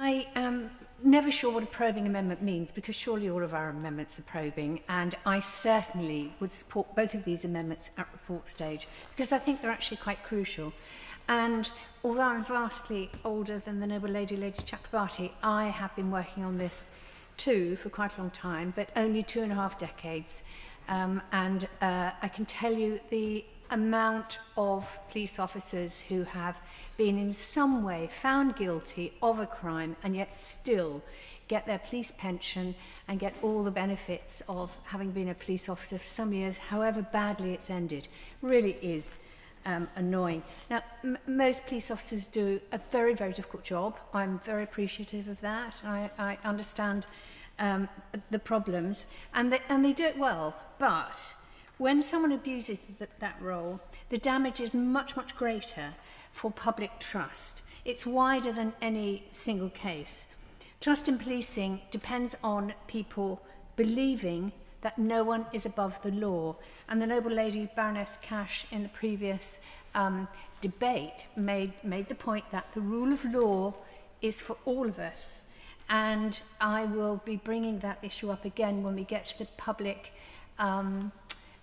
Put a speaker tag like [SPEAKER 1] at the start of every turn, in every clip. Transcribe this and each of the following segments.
[SPEAKER 1] I am never sure what a probing amendment means, because surely all of our amendments are probing, and I certainly would support both of these amendments at report stage, because I think they're actually quite crucial. And although I'm vastly older than the noble Lady Chakrabarti, I have been working on this too for quite a long time, but only 2.5 decades. I can tell you the amount of police officers who have been in some way found guilty of a crime and yet still get their police pension and get all the benefits of having been a police officer for some years, however badly it's ended, really is annoying. Now, most police officers do a very, very difficult job. I'm very appreciative of that. I understand the problems, and they do it well, but when someone abuses that role, the damage is much, much greater for public trust. It's wider than any single case. Trust in policing depends on people believing that no one is above the law. And the noble Lady Baroness Cash in the previous debate made the point that the rule of law is for all of us. And I will be bringing that issue up again when we get to the public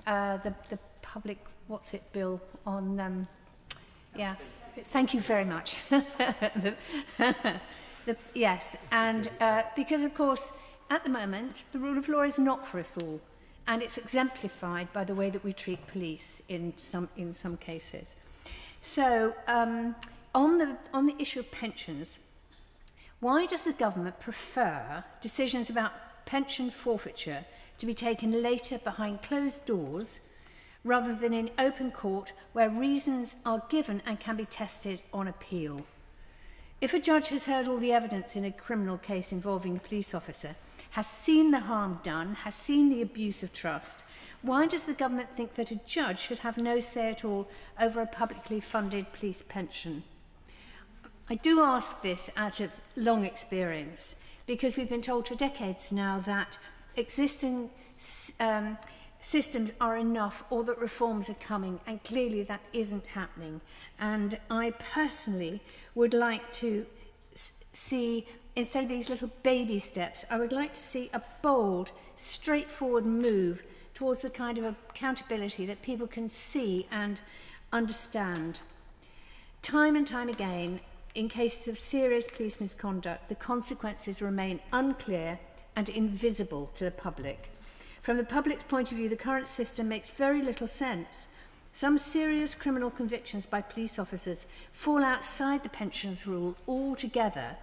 [SPEAKER 1] the public, what's it, bill on, yeah, thank you very much. Yes, and because of course, at the moment, the rule of law is not for us all, and it's exemplified by the way that we treat police in some cases. So, on the issue of pensions, why does the government prefer decisions about pension forfeiture to be taken later behind closed doors rather than in open court where reasons are given and can be tested on appeal? If a judge has heard all the evidence in a criminal case involving a police officer, has seen the harm done, has seen the abuse of trust, why does the government think that a judge should have no say at all over a publicly funded police pension? I do ask this out of long experience, because we've been told for decades now that existing systems are enough, or that reforms are coming, and clearly that isn't happening. And I personally would like to see, instead of these little baby steps, I would like to see a bold, straightforward move towards the kind of accountability that people can see and understand. Time and time again, in cases of serious police misconduct, the consequences remain unclear and invisible to the public. From the public's point of view, the current system makes very little sense. Some serious criminal convictions by police officers fall outside the pensions rule altogether,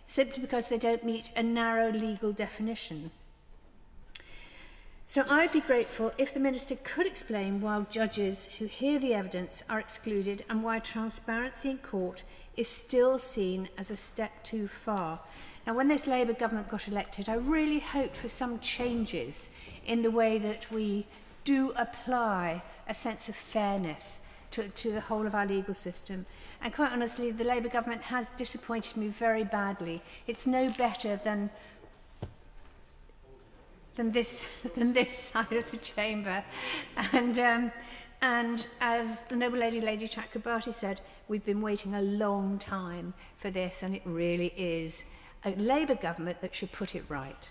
[SPEAKER 1] simply because they don't meet a narrow legal definition. So I'd be grateful if the Minister could explain why judges who hear the evidence are excluded, and why transparency in court is still seen as a step too far. Now, when this Labour government got elected, I really hoped for some changes in the way that we do apply a sense of fairness to the whole of our legal system. And quite honestly, the Labour government has disappointed me very badly. It's no better than this side of the chamber. And as the noble Lady Chakrabarti said, we've been waiting a long time for this, and it really is a Labour government that should put it right.